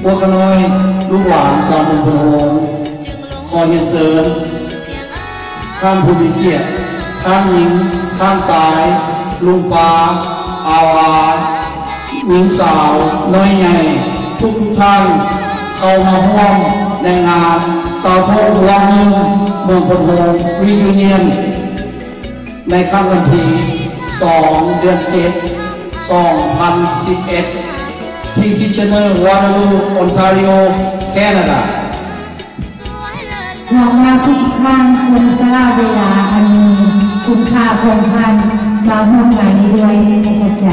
บัวกระน้อยลูกหลานสาวมุขโหงขอเรียนเชิญท่านผู้มีเกียรติท่านหญิงท่านสายลุงปาอาวาหญิงสาวน้อยใหญ่ทุกท่านเข้ามาร่วมในงานสาวพงษ์วังเมืองพนมรียูเนียนในค่ำวันที่2 เดือน 7 2011 ที่คิชเนอร์วานาลูออนทาริโอแคนาดาหวังว่าทุกท่านคุณสละเวลาอันมีคุณค่าคงพันมาร่วมงานนี้ด้วยในใจ